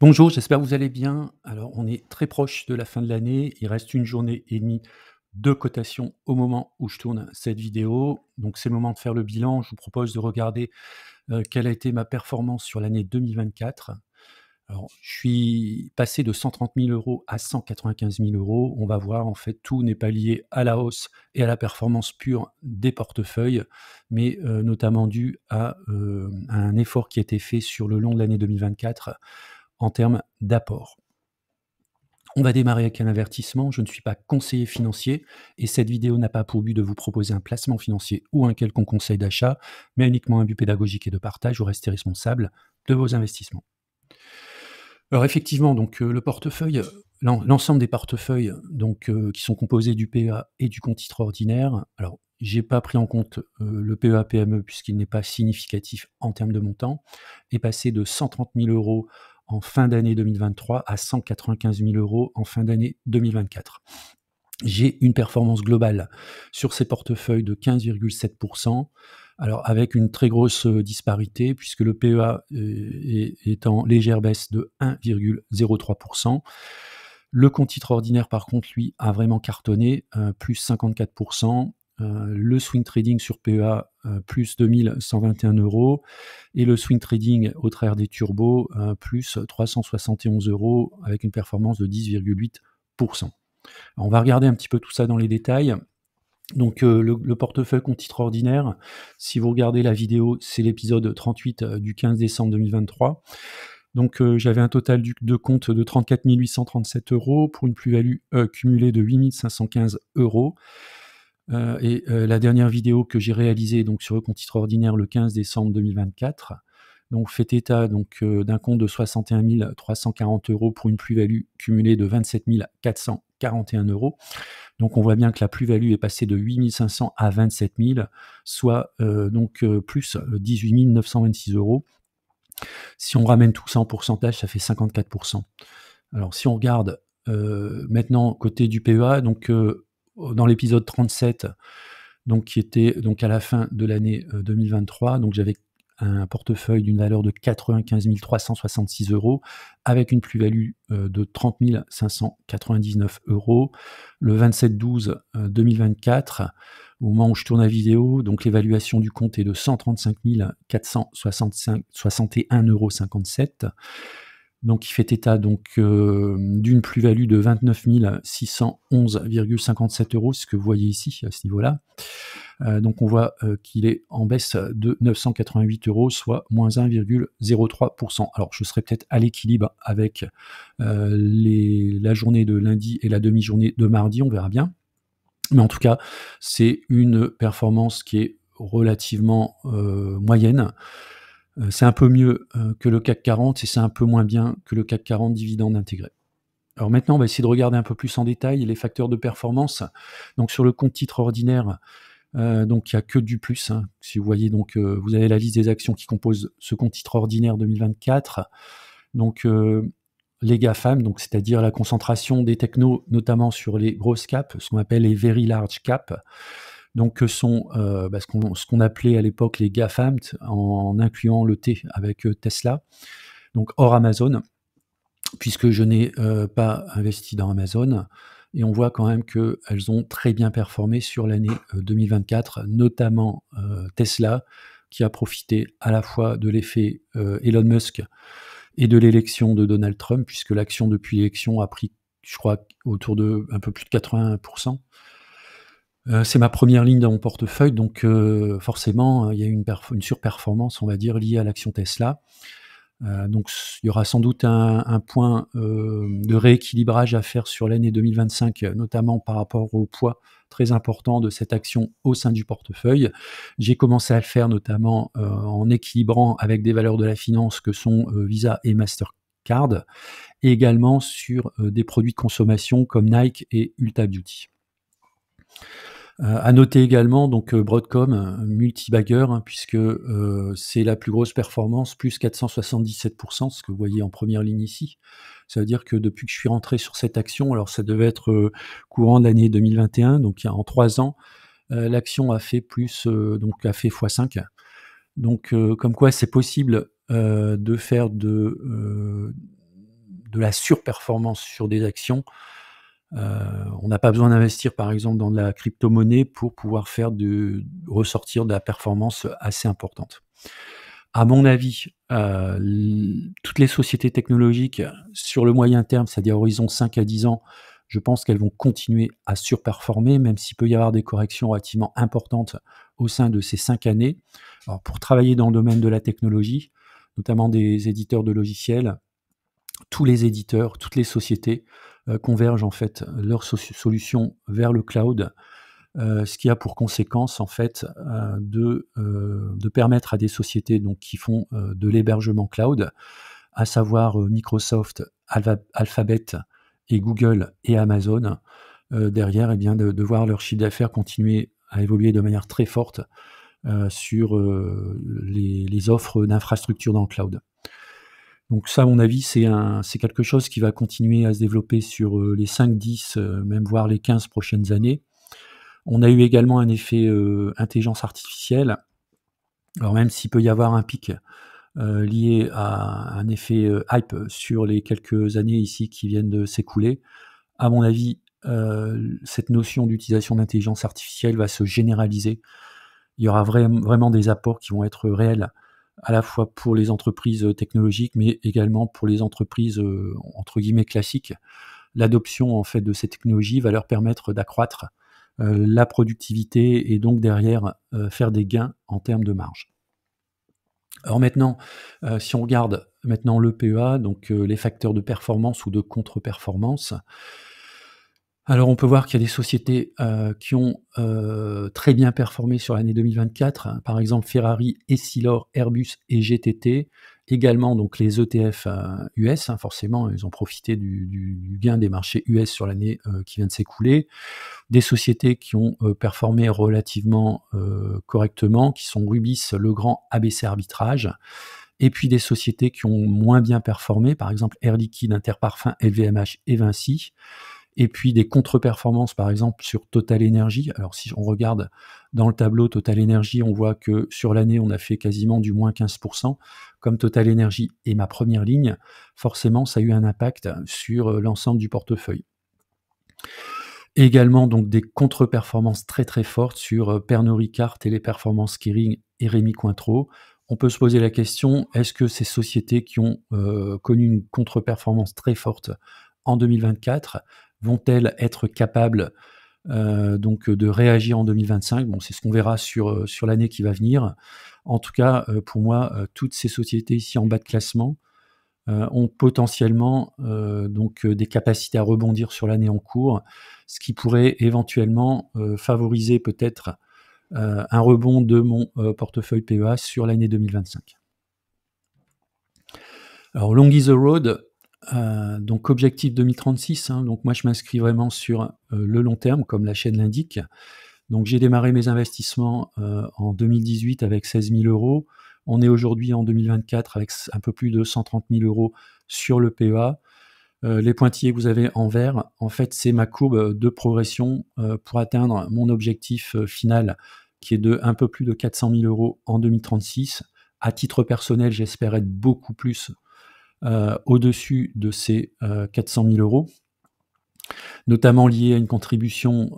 Bonjour, j'espère que vous allez bien. Alors, on est très proche de la fin de l'année. Il reste une journée et demie de cotation au moment où je tourne cette vidéo. Donc, c'est le moment de faire le bilan. Je vous propose de regarder quelle a été ma performance sur l'année 2024. Alors, je suis passé de 130 000 euros à 195 000 euros. On va voir, en fait, tout n'est pas lié à la hausse et à la performance pure des portefeuilles, mais notamment dû à un effort qui a été fait sur le long de l'année 2024 en termes d'apport. On va démarrer avec un avertissement. Je ne suis pas conseiller financier et cette vidéo n'a pas pour but de vous proposer un placement financier ou un quelconque conseil d'achat, mais uniquement un but pédagogique et de partage. Vous restez responsable de vos investissements. Alors effectivement, donc le portefeuille, l'ensemble des portefeuilles donc qui sont composés du PEA et du compte titre ordinaire. Alors, j'ai pas pris en compte le PEA PME puisqu'il n'est pas significatif en termes de montant, est passé de 130 000 euros en fin d'année 2023 à 195 000 euros en fin d'année 2024. J'ai une performance globale sur ces portefeuilles de 15,7%. Alors avec une très grosse disparité puisque le PEA est en légère baisse de 1,03%. Le compte titre ordinaire par contre lui a vraiment cartonné, plus 54%. Le swing trading sur PEA, plus 2 121 euros et le swing trading au travers des turbos, plus 371 euros avec une performance de 10,8%. On va regarder un petit peu tout ça dans les détails. Donc le portefeuille compte titre ordinaire, si vous regardez la vidéo, c'est l'épisode 38 du 15 décembre 2023. Donc j'avais un total de compte de 34 837 euros pour une plus-value cumulée de 8 515 euros. La dernière vidéo que j'ai réalisée donc, sur le compte titre ordinaire le 15 décembre 2024, donc fait état d'un compte de 61 340 euros pour une plus-value cumulée de 27 441 euros. Donc on voit bien que la plus-value est passée de 8 500 à 27 000, soit plus 18 926 euros. Si on ramène tout ça en pourcentage, ça fait 54%. Alors si on regarde maintenant côté du PEA, donc dans l'épisode 37, donc qui était donc à la fin de l'année 2023, donc j'avais un portefeuille d'une valeur de 95 366 euros avec une plus-value de 30 599 euros. Le 27-12-2024, au moment où je tourne la vidéo, donc l'évaluation du compte est de 135 461,57 euros. Donc, il fait état d'une plus-value de 29 611,57 euros, ce que vous voyez ici à ce niveau-là. Donc on voit qu'il est en baisse de 988 euros, soit moins 1,03%. Alors je serai peut-être à l'équilibre avec la journée de lundi et la demi-journée de mardi, on verra bien. Mais en tout cas, c'est une performance qui est relativement moyenne. C'est un peu mieux que le CAC 40 et c'est un peu moins bien que le CAC 40 dividende intégré. Alors maintenant, on va essayer de regarder un peu plus en détail les facteurs de performance. Donc sur le compte titre ordinaire, donc il n'y a que du plus. Si vous voyez, donc vous avez la liste des actions qui composent ce compte titre ordinaire 2024. Donc les GAFAM, donc c'est-à-dire la concentration des technos, notamment sur les grosses caps, ce qu'on appelle les very large caps. Donc sont ce qu'on appelait à l'époque les GAFAM, en incluant le T avec Tesla, donc hors Amazon, puisque je n'ai pas investi dans Amazon. Et on voit quand même qu'elles ont très bien performé sur l'année 2024, notamment Tesla, qui a profité à la fois de l'effet Elon Musk et de l'élection de Donald Trump, puisque l'action depuis l'élection a pris, je crois, autour de un peu plus de 81%. C'est ma première ligne dans mon portefeuille, donc forcément, il y a une surperformance, on va dire, liée à l'action Tesla. Donc il y aura sans doute un point de rééquilibrage à faire sur l'année 2025, notamment par rapport au poids très important de cette action au sein du portefeuille. J'ai commencé à le faire notamment en équilibrant avec des valeurs de la finance que sont Visa et Mastercard, et également sur des produits de consommation comme Nike et Ulta Beauty. À noter également donc Broadcom, multi-bagger, puisque c'est la plus grosse performance, plus 477%, ce que vous voyez en première ligne ici. Ça veut dire que depuis que je suis rentré sur cette action, alors ça devait être courant de l'année 2021, donc en 3 ans, l'action a fait a fait x5. Donc comme quoi c'est possible de faire de la surperformance sur des actions. On n'a pas besoin d'investir, par exemple, dans de la crypto-monnaie pour pouvoir ressortir de la performance assez importante. À mon avis, toutes les sociétés technologiques, sur le moyen terme, c'est-à-dire horizon 5 à 10 ans, je pense qu'elles vont continuer à surperformer, même s'il peut y avoir des corrections relativement importantes au sein de ces 5 années. Alors, pour travailler dans le domaine de la technologie, notamment des éditeurs de logiciels, tous les éditeurs, toutes les sociétés convergent en fait leurs solutions vers le cloud, ce qui a pour conséquence en fait de permettre à des sociétés donc qui font de l'hébergement cloud, à savoir Microsoft, Alphabet et Google et Amazon, derrière, eh bien, de voir leur chiffre d'affaires continuer à évoluer de manière très forte sur les offres d'infrastructures dans le cloud. Donc ça, à mon avis, c'est quelque chose qui va continuer à se développer sur les 5, 10, même voire les 15 prochaines années. On a eu également un effet intelligence artificielle. Alors même s'il peut y avoir un pic lié à un effet hype sur les quelques années ici qui viennent de s'écouler, à mon avis, cette notion d'utilisation d'intelligence artificielle va se généraliser. Il y aura vraiment des apports qui vont être réels, à la fois pour les entreprises technologiques, mais également pour les entreprises entre guillemets classiques. L'adoption en fait de ces technologies va leur permettre d'accroître la productivité et donc derrière faire des gains en termes de marge. Alors maintenant, si on regarde maintenant le PEA, donc les facteurs de performance ou de contre-performance, alors on peut voir qu'il y a des sociétés qui ont très bien performé sur l'année 2024, hein, par exemple Ferrari, Essilor, Airbus et GTT. Également donc les ETF US, hein, forcément, ils ont profité du gain des marchés US sur l'année qui vient de s'écouler. Des sociétés qui ont performé relativement correctement, qui sont Rubis, Legrand, ABC Arbitrage. Et puis des sociétés qui ont moins bien performé, par exemple Air Liquide, Interparfums, LVMH et Vinci. Et puis des contre-performances, par exemple, sur Total Energy. Alors, si on regarde dans le tableau Total Energy, on voit que sur l'année, on a fait quasiment du moins 15%. Comme Total Energy est ma première ligne, forcément, ça a eu un impact sur l'ensemble du portefeuille. Également, donc, des contre-performances très très fortes sur Pernod Ricard, Téléperformance Kering et Rémy Cointreau. On peut se poser la question, est-ce que ces sociétés qui ont connu une contre-performance très forte en 2024 vont-elles être capables donc de réagir en 2025 ? Bon, c'est ce qu'on verra sur l'année qui va venir. En tout cas, pour moi, toutes ces sociétés ici en bas de classement ont potentiellement donc des capacités à rebondir sur l'année en cours, ce qui pourrait éventuellement favoriser peut-être un rebond de mon portefeuille PEA sur l'année 2025. Alors, long is the road. Donc objectif 2036, hein, donc moi je m'inscris vraiment sur le long terme, comme la chaîne l'indique. Donc j'ai démarré mes investissements en 2018 avec 16 000 euros. On est aujourd'hui en 2024 avec un peu plus de 130 000 euros sur le PEA. Les pointillés que vous avez en vert, en fait, c'est ma courbe de progression pour atteindre mon objectif final, qui est de un peu plus de 400 000 euros en 2036. À titre personnel, j'espère être beaucoup plus au-dessus de ces 400 000 euros, notamment lié à une contribution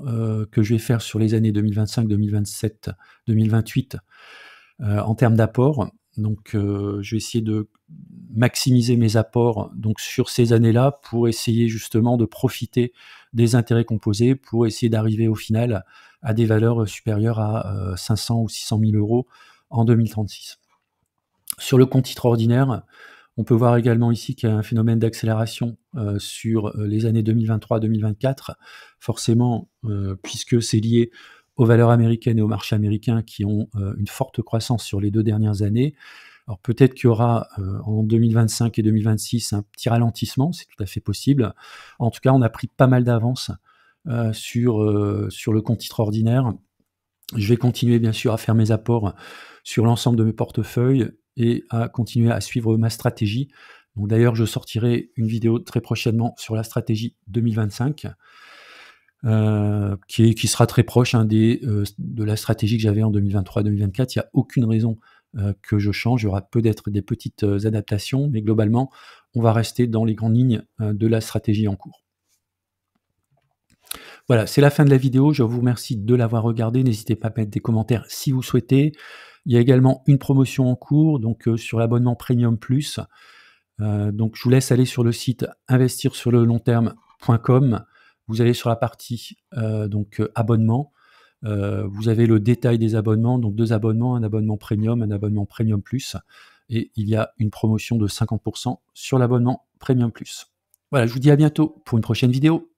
que je vais faire sur les années 2025, 2027, 2028 en termes d'apport. Donc je vais essayer de maximiser mes apports donc, sur ces années-là pour essayer justement de profiter des intérêts composés pour essayer d'arriver au final à des valeurs supérieures à 500 ou 600 000 euros en 2036. Sur le compte titre ordinaire, on peut voir également ici qu'il y a un phénomène d'accélération sur les années 2023-2024, forcément puisque c'est lié aux valeurs américaines et aux marchés américains qui ont une forte croissance sur les 2 dernières années. Alors peut-être qu'il y aura en 2025 et 2026 un petit ralentissement, c'est tout à fait possible. En tout cas, on a pris pas mal d'avance sur le compte titre ordinaire. Je vais continuer bien sûr à faire mes apports sur l'ensemble de mes portefeuilles et à continuer à suivre ma stratégie. Donc d'ailleurs, je sortirai une vidéo très prochainement sur la stratégie 2025, qui sera très proche de la stratégie que j'avais en 2023-2024. Il n'y a aucune raison que je change. Il y aura peut-être des petites adaptations, mais globalement, on va rester dans les grandes lignes de la stratégie en cours. Voilà, c'est la fin de la vidéo. Je vous remercie de l'avoir regardée. N'hésitez pas à mettre des commentaires si vous souhaitez. Il y a également une promotion en cours, donc sur l'abonnement Premium Plus. Donc je vous laisse aller sur le site investirsurlelongterme.com. Vous allez sur la partie abonnement. Vous avez le détail des abonnements, donc 2 abonnements, un abonnement Premium, un abonnement Premium Plus. Et il y a une promotion de 50% sur l'abonnement Premium Plus. Voilà, je vous dis à bientôt pour une prochaine vidéo.